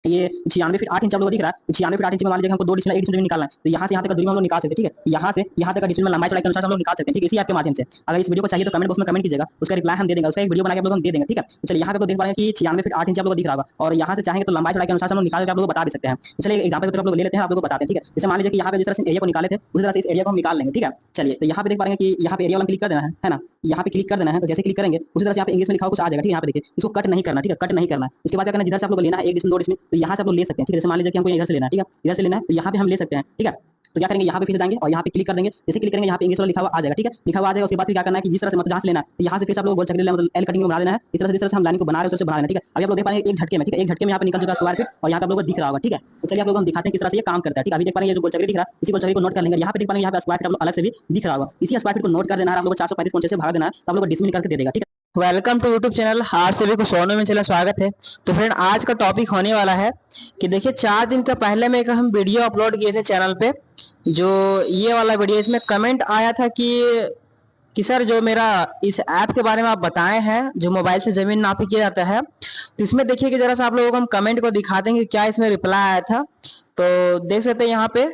ये 96 feet 8 inch आप लोगों को दिख रहा है। 96 फीट 8 इंच में मान लीजिए हमको 2 डिस्प्ले 1 डिस्प्ले निकालना है, तो यहाँ से यहाँ तक का दूरी में हम लोग निकाल सकते हैं। ठीक है, यहाँ से यहाँ तक का डिस्प्ले में लंबाई चौड़ाई के अनुसार हम लोग निकाल सकते हैं। ठीक है, इसी ऐप के माध्यम से। अगर इस वीडियो को चाहिए तो कमेंट बॉक्स में कमेंट कीजिएगा, उसका रिप्लाई हम दे देंगे, उसका एक वीडियो बना के आप लोग हम दे देंगे। ठीक है, तो चलिए यहाँ पे आप लोग देख पा रहे हैं कि 96 फीट 8 इंच आप लोग को दिख रहा होगा, और यहाँ से चाहेंगे तो लंबाई चौड़ाई के अनुसार हम लोग निकाल के आप लोग को बता भी सकते हैं। तो चलिए एग्जाम्पल के तौर पर आप लोग ले लेते हैं, आप लोग को बताते हैं। ठीक है, जैसे मान लीजिए कि यहाँ पे जिस तरह से एरिया को निकाले थे उसी तरह से इस एरिया को हम निकाल लेंगे। ठीक है, चलिए तो यहाँ पे देख पा रहे हैं कि यहाँ पे एरिया वाला क्लिक कर देना है ना। यहाँ पे क्लिक कर देना है, तो जैसे क्लिक करेंगे उसी तरह से यहाँ पे इंग्लिश में लिखा हुआ कुछ आ जाएगा। ठीक है, यहाँ पे देखिए इसको कट नहीं करना। ठीक है, कट नहीं करना। उसके बाद क्या करना है, जिधर से आप लोग लेना है 1 डिस्मिल 2 डिस्मिल, तो यहाँ से आप लोग ले सकते हैं। ठीक है, जैसे मान लीजिए कि हमको इधर से लेना है। ठीक है, इधर से लेना है तो यहाँ पे हम ले सकते हैं। ठीक है, तो क्या करेंगे, यहाँ पे फिर जाएंगे और यहाँ पे क्लिक कर देंगे। जैसे क्लिक करेंगे यहाँ पे इंग्लिश वाला लिखा हुआ आ जाएगा। ठीक है, लिखा हुआ आ जाएगा। उसके बाद फिर क्या करना है कि जिस तरह से मतलब जहाँ से लेना है, तो यहाँ से फिर आप लोग गोल चक्कर लेना, मतलब एल कटिंग में बना देना है। इस तरह से जिस तरह से हम लाइन को बना रहे हैं उस तरह से बढ़ा देना है। ठीक है, अभी आप लोग देख पा रहे हैं एक झटके में। ठीक है, एक झटके में यहाँ पे निकल चुका स्क्वायर फीट, और यहाँ पे आप लोगों को दिख रहा होगा। ठीक है, तो चलिए आप लोग हम दिखाते हैं किस तरह से ये काम करता है। ठीक है, अभी देख पा रहे हैं ये जो गोल चक्कर दिख रहा है, इसी गोल चक्कर को नोट कर लेंगे। यहाँ पे देख पा रहे हैं यहाँ पे स्क्वायर फीट आप लोग अलग से भी दिख रहा होगा, इसी स्क्वायर फीट को नोट कर देना है। आप लोग को 435 से भाग देना है, तो आप लोग को डिसमिल करके दे देगा। ठीक है, वेलकम टू यूट्यूब चैनल, आप सभी को सोनू में चला स्वागत है। तो फ्रेंड आज का टॉपिक होने वाला है कि देखिए 4 दिन का पहले में एक हम वीडियो अपलोड किए थे चैनल पे, जो ये वाला वीडियो, इसमें कमेंट आया था कि सर जो मेरा इस ऐप के बारे में आप बताए हैं जो मोबाइल से जमीन नापी किया जाता है, तो इसमें देखिए कि जरा सा आप लोगों को हम कमेंट को दिखा देंगे क्या इसमें रिप्लाई आया था। तो देख सकते हैं यहाँ पे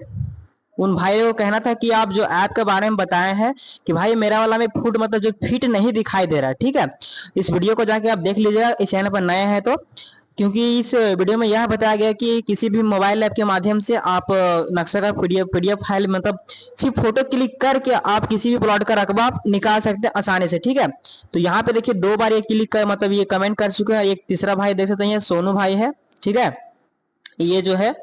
उन भाइयों को कहना था कि आप जो ऐप के बारे में बताए हैं कि भाई मेरा वाला में फुट मतलब जो फिट नहीं दिखाई दे रहा है। ठीक है, इस वीडियो को जाके आप देख लीजिएगा, इस चैनल पर नए हैं तो। क्योंकि इस वीडियो में यह बताया गया कि किसी भी मोबाइल ऐप के माध्यम से आप नक्शा का पीडीएफ फाइल मतलब सिर्फ फोटो क्लिक करके आप किसी भी प्लॉट का रकबा निकाल सकते हैं आसानी से। ठीक है, तो यहाँ पे देखिए 2 बार ये क्लिक कर मतलब ये कमेंट कर चुके हैं। एक तीसरा भाई देख सकते हैं, सोनू भाई है। ठीक है, ये जो है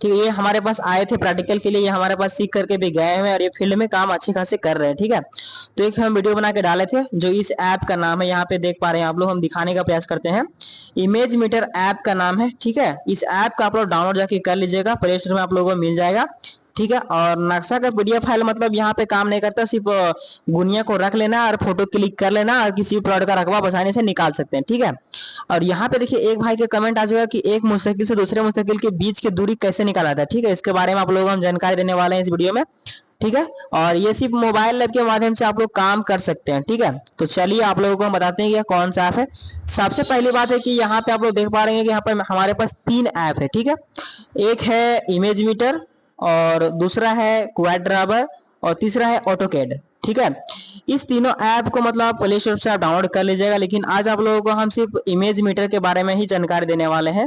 ठीक है, ये हमारे पास आए थे प्रैक्टिकल के लिए, ये हमारे पास सीख करके भी गए हैं और ये फील्ड में काम अच्छे खासे कर रहे हैं। ठीक है, तो एक हम वीडियो बना के डाले थे जो इस ऐप का नाम है, यहाँ पे देख पा रहे हैं आप लोग, हम दिखाने का प्रयास करते हैं। इमेज मीटर ऐप का नाम है। ठीक है, इस ऐप का आप लोग डाउनलोड जाके कर लीजिएगा, प्ले स्टोर में आप लोगों को मिल जाएगा। ठीक है, और नक्शा का पीडीएफ फाइल मतलब यहाँ पे काम नहीं करता, सिर्फ गुनिया को रख लेना और फोटो क्लिक कर लेना और किसी प्लॉट का रकबा आसानी से निकाल सकते हैं। ठीक है, और यहाँ पे देखिए एक भाई के कमेंट आ जाएगा कि एक मुस्तकिल से दूसरे मुस्तकिल के बीच की दूरी कैसे निकाला जाता है। ठीक है, इसके बारे में आप लोगों को हम जानकारी देने वाले हैं इस वीडियो में। ठीक है, और ये सिर्फ मोबाइल ऐप के माध्यम से आप लोग काम कर सकते हैं। ठीक है, तो चलिए आप लोगों को हम बताते हैं कि कौन सा ऐप है। सबसे पहली बात है कि यहाँ पे आप लोग देख पा रहे हैं कि यहाँ पे हमारे पास 3 ऐप है। ठीक है, एक है इमेज मीटर, और दूसरा है क्वाड्राबर, और तीसरा है ऑटोकैड। ठीक है, इस तीनों ऐप को मतलब आप प्ले स्टोर से आप डाउनलोड कर लीजिएगा, लेकिन आज आप लोगों को हम सिर्फ इमेज मीटर के बारे में ही जानकारी देने वाले हैं,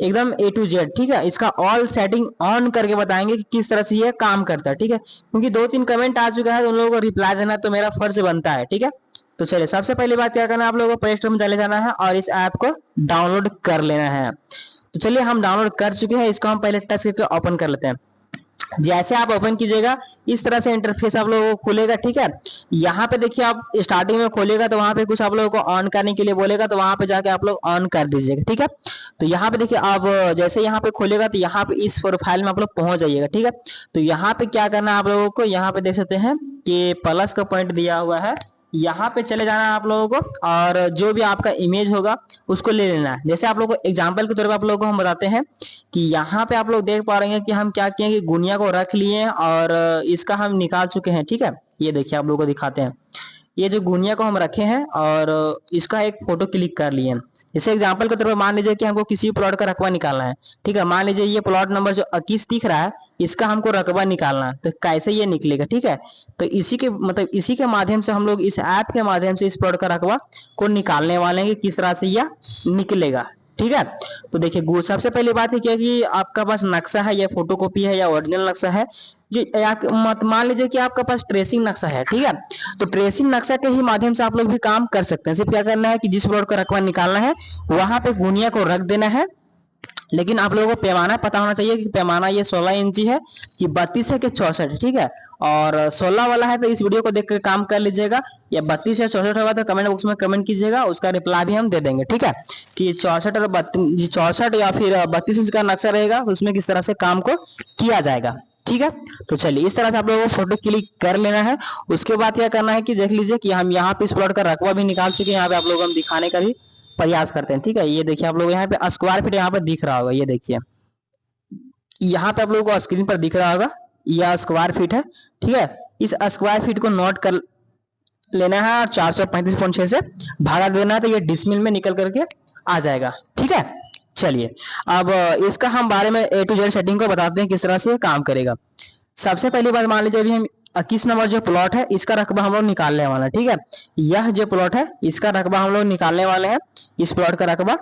एकदम A to Z। ठीक है, इसका ऑल सेटिंग ऑन करके बताएंगे कि किस तरह से ये काम करता है। ठीक है, क्योंकि 2-3 कमेंट आ चुका है तो उन लोगों को रिप्लाई देना तो मेरा फर्ज बनता है। ठीक है, तो चलिए सबसे पहली बात क्या करना है, आप लोगों को प्ले स्टोर में चले जाना है और इस ऐप को डाउनलोड कर लेना है। तो चलिए हम डाउनलोड कर चुके हैं, इसको हम पहले टच करके ओपन कर लेते हैं। जैसे आप ओपन कीजिएगा इस तरह से इंटरफेस आप लोगों को खुलेगा। ठीक है, यहाँ पे देखिए आप स्टार्टिंग में खोलेगा तो वहां पे कुछ आप लोगों को ऑन करने के लिए बोलेगा, तो वहां पे जाके आप लोग ऑन कर दीजिएगा। ठीक है, तो यहाँ पे देखिए आप जैसे यहाँ पे खोलेगा तो यहाँ पे इस प्रोफाइल में आप लोग पहुंच जाइएगा। ठीक है, तो यहाँ पे क्या करना है आप लोगों को, यहाँ पे देख सकते हैं कि प्लस का पॉइंट दिया हुआ है, यहाँ पे चले जाना है आप लोगों को, और जो भी आपका इमेज होगा उसको ले लेना है। जैसे आप लोगों को एग्जांपल के तौर पे आप लोगों को हम बताते हैं कि यहाँ पे आप लोग देख पा रहे हैं कि हम क्या किए कि गुनिया को रख लिए हैं और इसका हम निकाल चुके हैं। ठीक है, ये देखिए आप लोगों को दिखाते हैं, ये जो गुनिया को हम रखे हैं और इसका एक फोटो क्लिक कर लिए हैं। जैसे एग्जांपल के तौर पर मान लीजिए कि हमको किसी प्लॉट का रकबा निकालना है। ठीक है, मान लीजिए ये प्लॉट नंबर जो 21 दिख रहा है, इसका हमको रकबा निकालना है, तो कैसे ये निकलेगा। ठीक है, तो इसी के मतलब इसी के माध्यम से हम लोग इस ऐप के माध्यम से इस प्लॉट का रकबा को निकालने वाले हैं कि किस तरह से यह निकलेगा। ठीक है, तो देखिए सबसे पहली बात है क्या कि आपका पास नक्शा है या फोटोकॉपी है या ओरिजिनल नक्शा है, जो मत मान लीजिए कि आपका पास ट्रेसिंग नक्शा है। ठीक है, तो ट्रेसिंग नक्शा के ही माध्यम से आप लोग भी काम कर सकते हैं। सिर्फ क्या करना है कि जिस प्लॉट का रकबा निकालना है वहां पे गुनिया को रख देना है, लेकिन आप लोगों को पैमाना पता होना चाहिए कि पैमाना ये 16 इंची है कि 32 है कि 64। ठीक है, और 16 वाला है तो इस वीडियो को देख कर काम कर लीजिएगा, या 32 या 64 होगा तो कमेंट बॉक्स में कमेंट कीजिएगा, उसका रिप्लाई भी हम दे देंगे। ठीक है, कि 64 और 64 या फिर 32 इंच का नक्शा रहेगा उसमें किस तरह से काम को किया जाएगा। ठीक है, तो चलिए इस तरह से आप लोगों को फोटो क्लिक कर लेना है। उसके बाद क्या करना है कि देख लीजिए कि हम यहाँ पे इस प्लॉट का रकबा भी निकाल चुके हैं, यहाँ पे आप लोग हम दिखाने का भी प्रयास करते हैं। ठीक है, ये देखिए आप लोग यहाँ पे स्क्वायर फीट यहाँ पे दिख रहा होगा, ये देखिए यहाँ पे आप लोगों को स्क्रीन पर दिख रहा होगा, यह स्क्वायर फीट है। ठीक है, इस स्क्वायर फीट को नोट कर लेना है और 435.6 से भागा देना है, तो ये डिसमिल में निकल करके आ जाएगा। ठीक है, चलिए, अब इसका हम बारे में ए टू जेड सेटिंग को बताते हैं किस तरह से काम करेगा। सबसे पहली बात मान लीजिए अभी हम 21 नंबर जो प्लॉट है इसका रकबा हम लोग निकालने वाला है, ठीक है। यह जो प्लॉट है इसका रकबा हम लोग निकालने वाले हैं, इस प्लॉट का रकबा।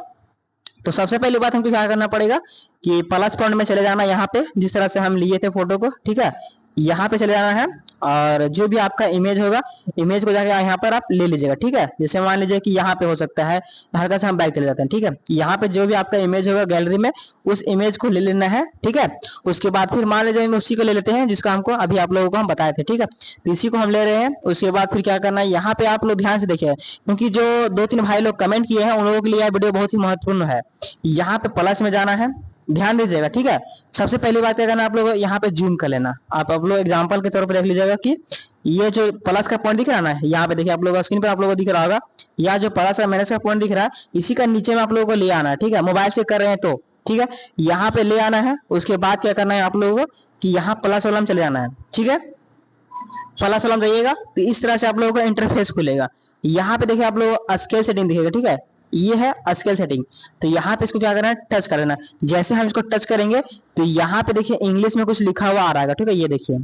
तो सबसे पहली बात हमको क्या करना पड़ेगा कि प्लस पॉइंट में चले जाना, यहाँ पे जिस तरह से हम लिए थे फोटो को, ठीक है, यहाँ पे चले जाना है। और जो भी आपका इमेज होगा, इमेज को जाके यहाँ पर आप ले लीजिएगा, ठीक है। जैसे मान लीजिए कि यहाँ पे हो सकता है, हल्का से हम बैक चले जाते हैं, ठीक है। यहाँ पे जो भी आपका इमेज होगा गैलरी में, उस इमेज को ले लेना है, ठीक है। उसके बाद फिर मान लीजिए हम उसी को ले लेते हैं जिसका हमको अभी आप लोगों को हम बताए थे, ठीक है। तो इसी को हम ले रहे हैं। उसके बाद फिर क्या करना है, यहाँ पे आप लोग ध्यान से देखिए, क्योंकि जो 2-3 भाई लोग कमेंट किए हैं उन लोगों के लिए यह वीडियो बहुत ही महत्वपूर्ण है। यहाँ पे प्लस में जाना है, ध्यान दीजिएगा, ठीक है। सबसे पहली बात क्या करना, आप लोग यहाँ पे जूम कर लेना। आप लोग एग्जांपल के तौर पर देख लीजिएगा कि ये जो प्लस का पॉइंट दिख रहा है ना, यहाँ पे देखिए आप लोगों को स्क्रीन पर आप लोगों को दिख रहा होगा, या जो प्लस का माइनस का पॉइंट दिख रहा है, इसी का नीचे में आप लोगों को ले आना है, ठीक है। मोबाइल से कर रहे हैं तो ठीक है, यहाँ पे ले आना है। उसके बाद क्या करना है आप लोगों को कि यहाँ प्लस वाला में चले जाना है, ठीक है। प्लस वाला में जाइएगा तो इस तरह से आप लोगों का इंटरफेस खुलेगा। यहाँ पे देखिए आप लोगों को स्केल सेटिंग दिखेगा, ठीक है, ये है स्केल सेटिंग। तो यहाँ पे इसको क्या करना है, टच कर लेना। जैसे हम इसको टच करेंगे तो यहाँ पे देखिए इंग्लिश में कुछ लिखा हुआ आ रहा है, ठीक है, ये देखिए।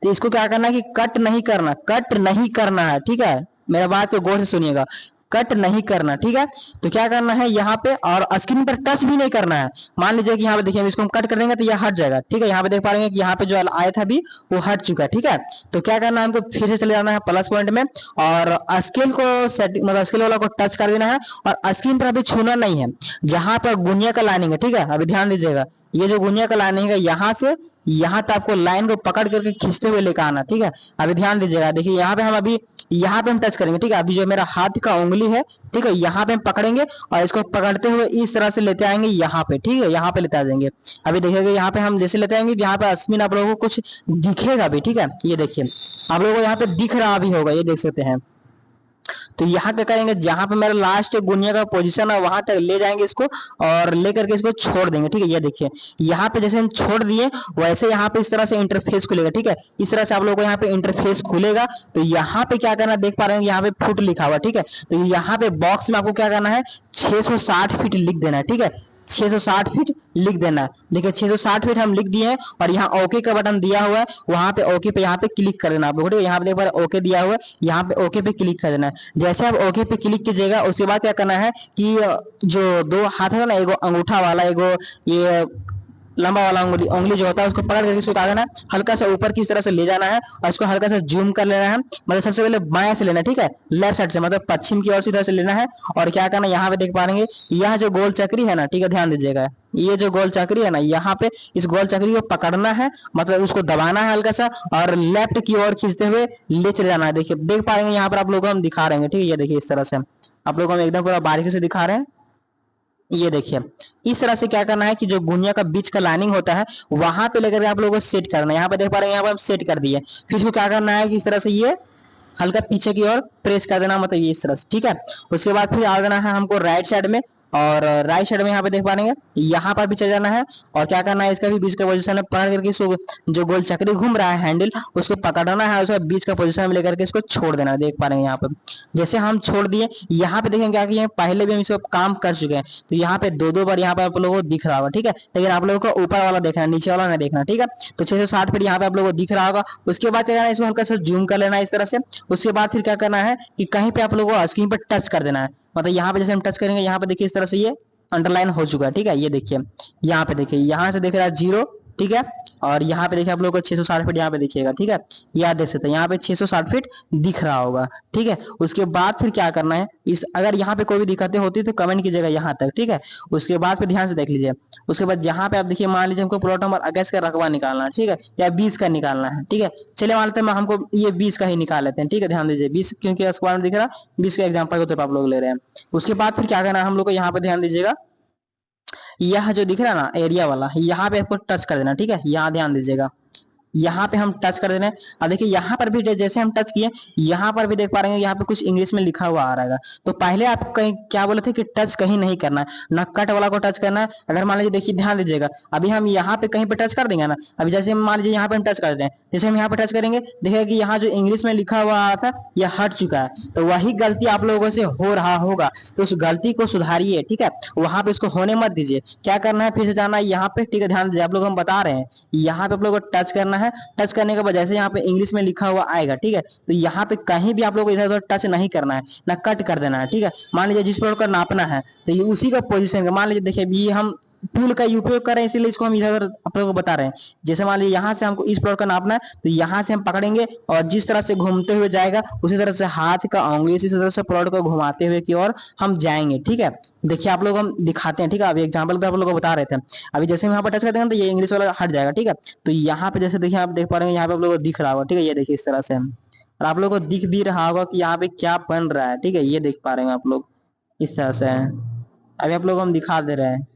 तो इसको क्या करना है कि कट नहीं करना, कट नहीं करना है, ठीक है। मेरा बात को गौर से सुनिएगा, कट नहीं करना, ठीक है। तो क्या करना है यहाँ पे, और स्क्रीन पर टच भी नहीं करना है। मान लीजिए कि यहाँ पे देखिए हम इसको हम कट कर देंगे तो यह हट जाएगा, ठीक है। यहाँ पे देख पा रहे हैं कि यहाँ पे जो आया था अभी वो हट चुका है, ठीक है। तो क्या करना है, हमको फिर से चले जाना है प्लस पॉइंट में, और स्केल को सेटिंग मतलब स्केल वाला को टच कर देना है, और स्क्रीन पर अभी छूना नहीं है। जहां पर गुनिया का लाइनिंग है, ठीक है, अभी ध्यान दीजिएगा, ये जो गुनिया का लाइनिंग है यहाँ से यहाँ तक आपको लाइन को पकड़ करके खींचते हुए लेकर आना, ठीक है। अभी ध्यान दीजिएगा, देखिए यहाँ पे हम अभी यहाँ पे हम टच करेंगे, ठीक है। अभी जो मेरा हाथ का उंगली है, ठीक है, यहाँ पे हम पकड़ेंगे और इसको पकड़ते हुए इस तरह से लेते आएंगे यहाँ पे, ठीक है, यहाँ पे लेते आ जाएंगे। अभी देखिएगा यहाँ पे हम जैसे लेते आएंगे, यहाँ पे अस्मिन आप लोगों को कुछ दिखेगा भी, ठीक है, ये देखिए आप लोगों को यहाँ पे दिख रहा भी होगा, ये देख सकते हैं। तो यहाँ क्या करेंगे, जहां पे मेरा लास्ट गुनिया का पोजीशन है वहां तक ले जाएंगे इसको, और लेकर के इसको छोड़ देंगे, ठीक है। ये देखिए यहाँ पे जैसे हम छोड़ दिए वैसे यहाँ पे इस तरह से इंटरफेस खुलेगा, ठीक है। इस तरह से आप लोगों को यहाँ पे इंटरफेस खुलेगा। तो यहाँ पे क्या करना, देख पा रहे हैं यहाँ पे फुट लिखा हुआ, ठीक है। तो यहाँ पे बॉक्स में आपको क्या करना है, 660 फीट लिख देना है, ठीक है। 660 फीट लिख देना है। देखिए 660 फीट हम लिख दिए हैं, और यहाँ ओके का बटन दिया हुआ है, वहां पे ओके पे यहाँ पे क्लिक कर देना आप लोग, ठीक है। यहाँ पे देख पा रहे ओके दिया हुआ है, यहाँ पे ओके पे क्लिक कर देना है। जैसे आप ओके पे क्लिक कीजिएगा उसके बाद क्या करना है कि जो दो हाथ है ना, एगो अंगूठा वाला, एगो ये लंबा वाला उंगली उंगली जो होता है उसको पकड़ करके इसको क्या करना है, हल्का सा ऊपर की तरह से ले जाना है, और इसको हल्का सा जूम कर लेना है। मतलब सबसे पहले बाएं से लेना है, ठीक है, लेफ्ट साइड से, मतलब पश्चिम की ओर से इधर से लेना है। और क्या करना है, यहाँ पे देख पा रहे हैं यह जो गोल चक्री है ना, ठीक है, ध्यान दीजिएगा, ये जो गोल चक्री है ना, यहाँ पे इस गोल चक्री को पकड़ना है, मतलब उसको दबाना है हल्का सा, और लेफ्ट की ओर खींचते हुए ले चले जाना है। देखिए देख पाएंगे यहाँ पर आप लोगों को हम दिखा रहे हैं, ठीक है, ये देखिए इस तरह से आप लोगों को हम एकदम पूरा बारीकी से दिखा रहे हैं। ये देखिए इस तरह से क्या करना है कि जो गुनिया का बीच का लाइनिंग होता है वहां पे लेकर आप लोगों को सेट करना है। यहाँ पे देख पा रहे हैं, यहाँ पे हम सेट कर दिए। फिर इसको क्या करना है कि इस तरह से ये हल्का पीछे की ओर प्रेस कर देना, मतलब ये इस तरह से, ठीक है। उसके बाद फिर आ जाना है हमको राइट साइड में, और राइट साइड में यहाँ पे देख पा रहे हैं यहाँ पर भी चल जाना है, और क्या करना है इसका भी बीच का पोजीशन में पकड़ करके इसको जो गोल चक्री घूम रहा है हैंडल उसको पकड़ना है, उसका बीच का पोजीशन में लेकर के इसको छोड़ देना है। देख पा रहे हैं यहाँ पे जैसे हम छोड़ दिए, यहाँ पे देखें क्या किए, पहले भी हम इसको काम कर चुके हैं। तो यहाँ पे दो बार यहाँ पे आप लोगों को दिख रहा होगा, ठीक है, लेकिन आप लोगों को ऊपर वाला देखना है, नीचे वाला नहीं देखना, ठीक है। तो 660 फीट यहाँ पे आप लोगों को दिख रहा होगा। उसके बाद क्या करना है, इसको हल्का सा जूम कर लेना है इस तरह से। उसके बाद फिर क्या करना है कि कहीं पे आप लोगों को स्क्रीन पर टच कर देना है, मतलब यहाँ पे जैसे हम टच करेंगे यहाँ पे देखिए इस तरह से ये अंडरलाइन हो चुका है, ठीक है। ये देखिए यहाँ पे देखिए, यहाँ से देख रहा है 0, ठीक है, और यहाँ पे देखिए आप लोगों को 660 फीट यहाँ पे दिखेगा, ठीक है। यहाँ देख सकते हैं यहाँ पे 660 फीट दिख रहा होगा, ठीक है। उसके बाद फिर क्या करना है, इस अगर यहाँ पे कोई भी दिक्कतें होती तो कमेंट कीजिएगा यहाँ तक, ठीक है। उसके बाद फिर ध्यान से देख लीजिए। उसके बाद जहाँ पे आप देखिए, मान लीजिए हमको प्लॉट नंबर 21 का रकबा निकालना है, ठीक है, या 20 का निकालना है, ठीक है। चलिए मान लेते हैं हमको ये 20 का ही निकाल लेते हैं, ठीक है। ध्यान दीजिए 20, क्योंकि स्क्वायर में दिख रहा 20 का एग्जाम्पल के तौर पर आप लोग ले रहे हैं। उसके बाद फिर क्या करना है हम लोग को, यहाँ पे ध्यान दीजिएगा, यह जो दिख रहा है ना एरिया वाला, यहाँ पे आपको टच कर देना, ठीक है। यहाँ ध्यान दीजिएगा, यहाँ पे हम टच कर दे रहे हैं। अब देखिए यहाँ पर भी जैसे हम टच किए, यहाँ पर भी देख पा रहे हैं यहाँ पे कुछ इंग्लिश में लिखा हुआ आ रहा है। तो पहले आप कहीं क्या बोले थे कि टच कहीं नहीं करना है, ना कट वाला को टच करना है। अगर मान लीजिए देखिए ध्यान दीजिएगा, अभी हम यहाँ पे कहीं पे टच कर देंगे ना, अभी जैसे हम मान लीजिए यहाँ पे हम टच कर दें, जैसे हम यहाँ पे टच करेंगे देखिएगा कि यहाँ जो इंग्लिश में लिखा हुआ आ रहा था यह हट चुका है। तो वही गलती आप लोगों से हो रहा होगा, तो उस गलती को सुधारिए, ठीक है। वहां पे इसको होने मत दीजिए। क्या करना है, फिर से जाना है यहाँ पे, ठीक है। ध्यान दीजिए, आप लोग हम बता रहे हैं, यहाँ पे आप लोगों को टच करना है। टच करने के बाद जैसे यहाँ पे इंग्लिश में लिखा हुआ आएगा, ठीक है, तो यहाँ पे कहीं भी आप लोग को इधर उधर टच नहीं करना है, ना कट कर देना है, ठीक है। मान लीजिए जिस पर नापना है तो ये उसी का पोजीशन, मान लीजिए देखिए ये हम टूल का उपयोग कर रहे हैं, इसीलिए इसको हम इधर आप लोगों को बता रहे हैं। जैसे मान लीजिए यहाँ से हमको इस प्लॉट का नापना है, तो यहाँ से हम पकड़ेंगे और जिस तरह से घूमते हुए जाएगा उसी तरह से हाथ का उंगली इसी तरह से प्लॉट को घुमाते हुए की ओर हम जाएंगे, ठीक है। देखिए आप लोग हम दिखाते हैं, ठीक है। अभी एग्जाम्पल आप लोगों को बता रहे थे। अभी जैसे हम यहाँ पर टच करते हैं तो ये इंग्लिश वाला हट जाएगा, ठीक है। तो यहाँ पे जैसे देखिए आप देख पा रहे हैं, यहाँ पे आप लोगों को दिख रहा होगा, ठीक है। ये देखिए इस तरह से हम, और आप लोगों को दिख भी रहा होगा कि यहाँ पे क्या बन रहा है, ठीक है। ये देख पा रहे हैं आप लोग इस तरह से। अभी आप लोग हम दिखा दे रहे हैं,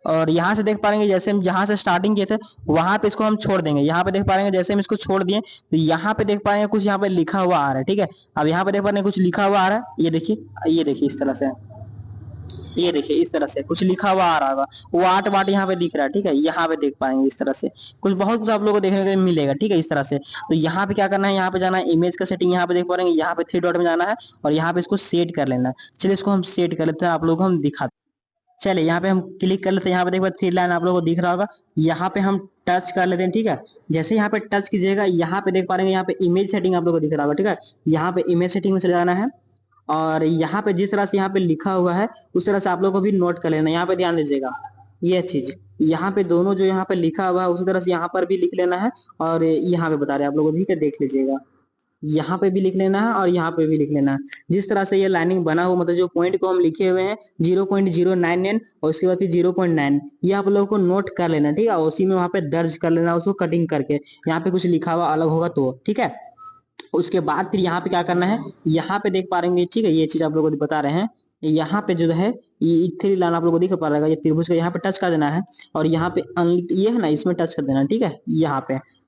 और यहाँ से देख पाएंगे जैसे हम जहाँ से स्टार्टिंग किए थे वहां पे इसको हम छोड़ देंगे। यहाँ पे देख पा रहे हैं जैसे हम इसको छोड़ दिए तो यहाँ पे देख पाएंगे कुछ यहाँ पे लिखा हुआ आ रहा है, ठीक है। अब यहाँ पे देख पा रहे हैं कुछ लिखा हुआ आ रहा है, ये देखिए इस तरह से, ये देखिए इस तरह से कुछ लिखा हुआ आ रहा होगा, वो आठ वाट यहाँ पे दिख रहा है, ठीक है। यहाँ पे देख पाएंगे इस तरह से कुछ बहुत कुछ आप लोगों को देखने को मिलेगा, ठीक है, इस तरह से। तो यहाँ पे क्या करना है, यहाँ पे जाना है इमेज का सेटिंग, यहाँ पे देख पा रहे हैं यहाँ पे थ्री डॉट में जाना है और यहाँ पे इसको सेट कर लेना है। चलिए इसको हम सेट कर लेते हैं, आप लोग को हम दिखाते हैं। चलिए यहाँ पे हम क्लिक कर लेते हैं, यहाँ पे देखो थ्री लाइन आप लोगों को दिख रहा होगा, यहाँ पे हम टच कर लेते हैं, ठीक है। जैसे यहाँ पे टच कीजिएगा यहाँ पे देख पा रहे हैं यहाँ पे इमेज सेटिंग आप लोगों को दिख रहा होगा, ठीक है। यहाँ पे इमेज सेटिंग में चले जाना है और यहाँ पे जिस तरह से यहाँ पे लिखा हुआ है उस तरह से आप लोगों को भी नोट कर लेना है। यहाँ पे ध्यान दीजिएगा, ये चीज यहाँ पे दोनों जो यहाँ पे लिखा हुआ है उसी तरह से यहाँ पर भी लिख लेना है, और यहाँ पे बता रहे हैं आप लोगों को, ठीक है, देख लीजिएगा। यहाँ पे भी लिख लेना है और यहाँ पे भी लिख लेना है। जिस तरह से ये लाइनिंग बना हुआ, मतलब जो पॉइंट को हम लिखे हुए हैं 0.099 और उसके बाद फिर 0.9, ये आप लोगों को नोट कर लेना है, ठीक है। उसी में वहां पे दर्ज कर लेना, उसको कटिंग करके यहाँ पे कुछ लिखा हुआ अलग होगा तो, ठीक है। उसके बाद फिर यहाँ पे क्या करना है, यहाँ पे देख पा रहे, ठीक है, ये चीज आप लोगों को बता रहे हैं। यहाँ पे जो है ये थ्री लाइन आप लोगों को दिख पा रहा है, ये त्रिभुज का यहाँ पे टच कर देना है और यहाँ पे ये है ना इसमें टच कर देना, ठीक है।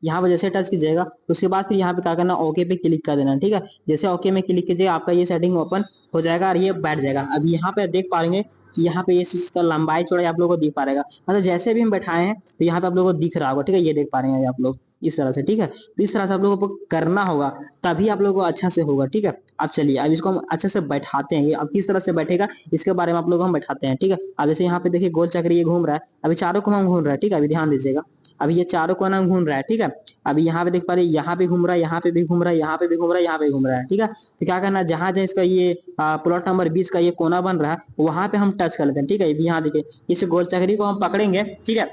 यहाँ पे जैसे टच कीजिएगा उसके बाद फिर यहाँ पे क्या करना, ओके पे क्लिक कर देना, ठीक है। जैसे ओके में क्लिक कीजिएगा आपका ये सेटिंग ओपन हो जाएगा और ये बैठ जाएगा। अब यहाँ पे देख पा रहे कि यहाँ पे इसका लंबाई चौड़ाई आप लोगों को दिख पा रहेगा, मतलब जैसे भी हम बैठाए हैं तो यहाँ पे आप लोगों को दिख रहा होगा, ठीक है। ये देख पा रहे हैं आप लोग इस तरह से, ठीक है। तो इस तरह से आप लोगों को करना होगा, तभी आप लोगों को अच्छा से होगा, ठीक है। अब चलिए अब इसको हम अच्छे से बैठाते हैं, अब किस तरह से बैठेगा इसके बारे में आप लोग हम बैठाते हैं, ठीक है। अब जैसे यहाँ पे देखिए गोल चक्र ये घूम रहा है, अभी चारों को हम घूम रहा है, ठीक है। अभी ध्यान दीजिएगा, अभी ये चारों को नाम घूम रहा है, ठीक है। अभी यहाँ पे देख पा रहे यहाँ पे घूम रहा है, यहाँ पे भी घूम रहा है, यहाँ पे भी घूम रहा है, यहाँ पे घूम रहा है, ठीक है। तो क्या करना है, जहां जहां इसका ये प्लॉट नंबर 20 का ये कोना बन रहा है वहां पे हम टच कर लेते हैं, ठीक है। यहाँ देखिए इस गोल चक्री को हम पकड़ेंगे, ठीक है।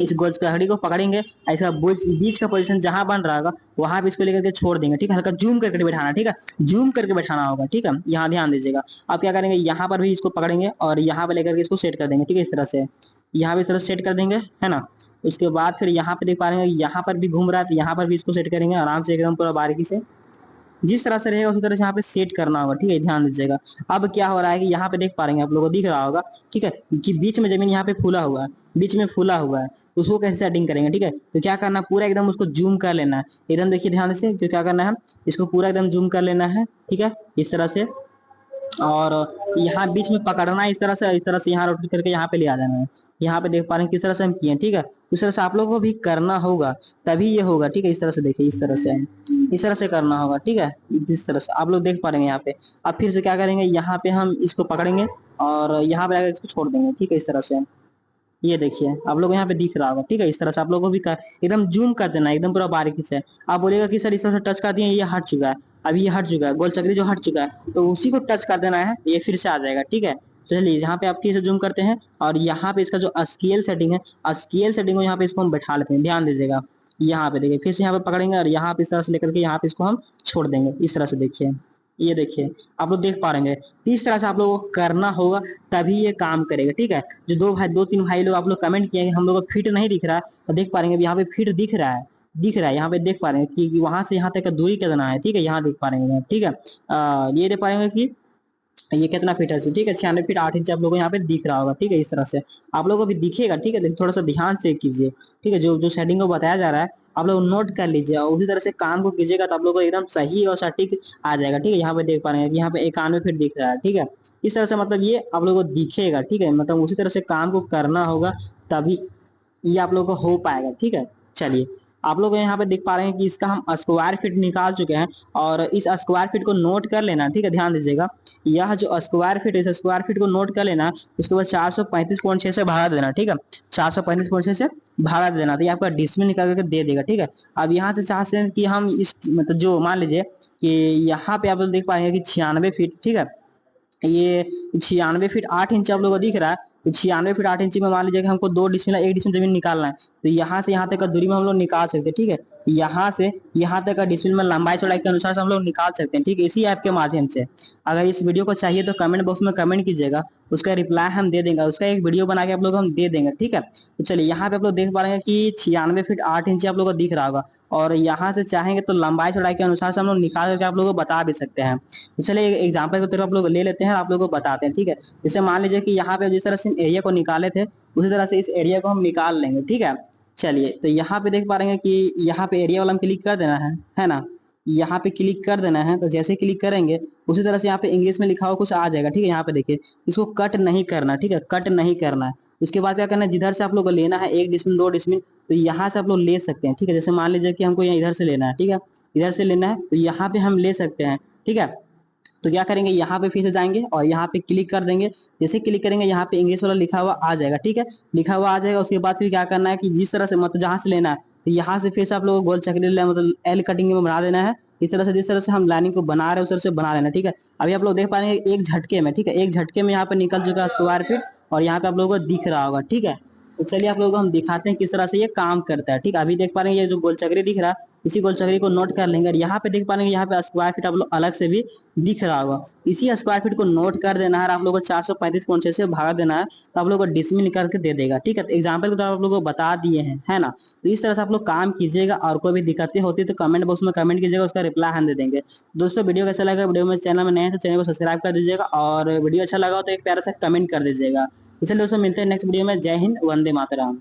इस गोल चक्री को पकड़ेंगे, ऐसा बीच का पोजीशन जहां बन रहा होगा वहां पे इसको लेकर के छोड़ देंगे, ठीक है। हल्का जूम करके बैठाना, ठीक है, जूम करके बैठाना होगा, ठीक है। यहाँ ध्यान दीजिएगा। अब क्या करेंगे, यहाँ पर भी इसको पकड़ेंगे और यहाँ पे लेकर के इसको सेट कर देंगे, ठीक है, इस तरह से। यहाँ पे इस तरह सेट कर देंगे, है ना। उसके बाद फिर यहाँ पे देख पा रहे हैं यहाँ पर भी घूम रहा है, तो यहाँ पर भी इसको सेट करेंगे आराम से एकदम पूरा बारीकी से, जिस तरह से रहेगा उसी तरह से यहाँ पे सेट करना होगा, ठीक है। ध्यान दीजिएगा। अब क्या हो रहा है कि यहाँ पे देख पा रहे हैं आप लोगों को दिख रहा होगा, ठीक है, कि बीच में जमीन यहाँ पे फूला हुआ है, बीच में फूला हुआ है, तो उसको कैसे सेटिंग करेंगे, ठीक है। तो क्या करना है, पूरा एकदम उसको जूम कर लेना है, एकदम देखिए ध्यान से। तो क्या करना है, इसको पूरा एकदम जूम कर लेना है, ठीक है, इस तरह से। और यहाँ बीच में पकड़ना है इस तरह से यहाँ रोटेट करके यहाँ पे ले आ जाना है। यहाँ पे देख पा रहे हैं किस तरह से हम किए, ठीक है। इस तरह से आप लोगों को भी करना होगा, तभी ये होगा, ठीक है। इस तरह से देखिए, इस तरह से करना होगा, ठीक है। जिस तरह से आप लोग देख पा रहे हैं यहाँ पे। अब फिर से क्या करेंगे, यहाँ पे हम इसको पकड़ेंगे और यहाँ पे आकर इसको छोड़ देंगे, ठीक है, इस तरह से। ये देखिए आप लोग यहाँ पे दिख रहा होगा, ठीक है। इस तरह से आप लोगों को भी एकदम जूम कर देना है, एकदम पूरा बारीकी से। आप बोलेगा कि सर इस तरह से टच कर दिए ये हट चुका है, अभी ये हट चुका है, गोल चक्री जो हट चुका है, तो उसी को टच कर देना है, ये फिर से आ जाएगा, ठीक है। चलिए यहाँ पे आप फिर से जूम करते हैं और यहाँ पे इसका जो स्केल सेटिंग है, स्केल सेटिंग को यहाँ पे इसको हम बैठा लेते हैं, ध्यान दीजिएगा। यहाँ पे देखिए फिर से यहाँ पे पकड़ेंगे और यहाँ पे इस तरह से लेकर के यहाँ पे इसको हम छोड़ देंगे, इस तरह से देखिए। ये देखिए आप लोग देख पा रहे हैं, इस तरह से आप लोगों को करना होगा, तभी ये काम करेगा, ठीक है। जो दो तीन भाई लोग आप लोग कमेंट किए हम लोग को फिट नहीं दिख रहा है, तो देख पा रहे हैं यहाँ पे फिट दिख रहा है, यहाँ पे देख पा रहे हैं कि वहां से यहाँ तक का दूरी कितना है, ठीक है। यहाँ देख पा रहे हैं, ठीक है। ये देख पा रहे हैं कि ये कितना फीट है, ठीक है 96 फीट 8 इंच आप लोगों को यहाँ पे दिख रहा होगा, ठीक है इस तरह से आप लोगों को भी दिखेगा, ठीक है। लेकिन थोड़ा सा ध्यान से कीजिए, ठीक है, जो जो सेटिंग को बताया जा रहा है आप लोग नोट कर लीजिए और उसी तरह से काम को कीजिएगा तो आप लोग को एकदम सही और सटीक आ जाएगा, ठीक है। यहाँ पे देख पा रहे हैं कि यहाँ पे 91 फीट दिख रहा है, ठीक है। इस तरह से मतलब ये आप लोगों को दिखेगा, ठीक है, मतलब उसी तरह से काम को करना होगा, तभी ये आप लोगों को हो पाएगा, ठीक है। चलिए आप लोग यहाँ पे देख पा रहे हैं कि इसका हम स्क्वायर फीट निकाल चुके हैं और इस स्क्वायर फीट को नोट कर लेना, ठीक है, ध्यान दीजिएगा। यह जो स्क्वायर फीट है इस स्क्वायर फीट को नोट कर लेना, उसके बाद 435.6 से भागा देना, ठीक है, 435.6 से भागा देना तो ये आपका डिसमिल निकाल करके दे देगा, ठीक है। अब यहाँ से चाहते हैं कि हम इस मतलब जो मान लीजिए कि यहाँ पे आप लोग देख पाएंगे कि 96 फीट, ठीक है, ये 96 फीट 8 इंच आप लोगों को दिख रहा है। तो 96 फीट 8 इंच में मान लीजिए कि हमको 2 डिसमिल 1 डिसमिल जमीन निकालना है, तो यहाँ से यहाँ तक का दूरी में हम लोग निकाल सकते हैं, ठीक है। यहाँ से यहाँ तक का डिसमिल में लंबाई चौड़ाई के अनुसार से हम लोग निकाल सकते हैं, ठीक है, इसी ऐप के माध्यम से। अगर इस वीडियो को चाहिए तो कमेंट बॉक्स में कमेंट कीजिएगा, उसका रिप्लाई हम दे देंगे, उसका एक वीडियो बना के आप लोग हम दे देंगे, ठीक है। तो चलिए यहाँ पे आप लोग देख पा रहे हैं कि 96 फीट 8 इंच आप लोग को दिख रहा होगा और यहाँ से चाहेंगे तो लंबाई चौड़ाई के अनुसार से हम लोग निकाल करके आप लोगों को बता भी सकते हैं। तो चलिए एग्जाम्पल के तौर पर आप लोग ले लेते हैं, आप लोगों को बताते हैं, ठीक है। जैसे मान लीजिए कि यहाँ पे जिस तरह से एरिया को निकाले थे उसी तरह से इस एरिया को हम निकाल लेंगे, ठीक है। चलिए तो यहाँ पे देख पा रहे हैं कि यहाँ पे एरिया वाला हम क्लिक कर देना है ना। यहाँ पे क्लिक कर देना है, तो जैसे क्लिक करेंगे उसी तरह से यहाँ पे इंग्लिश में लिखा हुआ कुछ आ जाएगा, ठीक है। यहाँ पे देखिए इसको कट नहीं करना, ठीक है, कट नहीं करना है। उसके बाद क्या करना है, जिधर से आप लोग को लेना है 1 डिसमिल 2 डिसमिल तो यहाँ से आप लोग ले सकते हैं, ठीक है। जैसे मान लीजिए कि हमको यहाँ इधर से लेना है, ठीक है, इधर से लेना है तो यहाँ पे हम ले सकते हैं, ठीक है। तो क्या करेंगे, यहाँ पे फिर से जाएंगे और यहाँ पे क्लिक कर देंगे। जैसे क्लिक करेंगे यहाँ पे इंग्लिश वाला लिखा हुआ आ जाएगा, ठीक है, लिखा हुआ आ जाएगा। उसके बाद फिर क्या करना है कि जिस तरह से मतलब जहां से लेना है तो यहाँ से फिर से आप लोगों को गोल चक्री मतलब एल कटिंग में बना देना है। इस तरह से जिस तरह से हम लाइनिंग को बना रहे हैं उस तरह से बना लेना, ठीक है। अभी आप लोग देख पा रहे हैं एक झटके में, ठीक है, एक झटके में यहाँ पे निकल चुका है स्क्वायर फीट और यहाँ पे आप लोगों को दिख रहा होगा, ठीक है। तो चलिए आप लोगों को हम दिखाते हैं किस तरह से ये काम करता है, ठीक है। अभी देख पा रहे हैं ये जो गोल चक्री दिख रहा है इसी गोल चक्री को नोट कर लेंगे और यहाँ पे देख पा रहे हैं यहाँ पे स्क्वायर फीट आप लोग अलग से भी दिख रहा होगा। इसी स्क्वायर फीट को नोट कर देना है, आप लोगों को 435.6 से भागा देना है तो आप लोग को डिसमिल करके दे देगा, ठीक है। तो एग्जाम्पल के द्वारा आप लोगों को बता दिए हैं, है ना। तो इस तरह से आप लोग काम कीजिएगा और कोई भी दिक्कतें होती है तो कमेंट बॉक्स में कमेंट कीजिएगा, उसका रिप्लाई हम दे देंगे। दोस्तों वीडियो कैसा लगा, वीडियो में चैनल में नए हैं तो चैनल को सब्सक्राइब कर दीजिएगा और वीडियो अच्छा लगा हो तो एक प्यारा सा कमेंट कर दीजिएगा। तो चलिए दोस्तों मिलते हैं नेक्स्ट वीडियो में। जय हिंद, वंदे मातरम।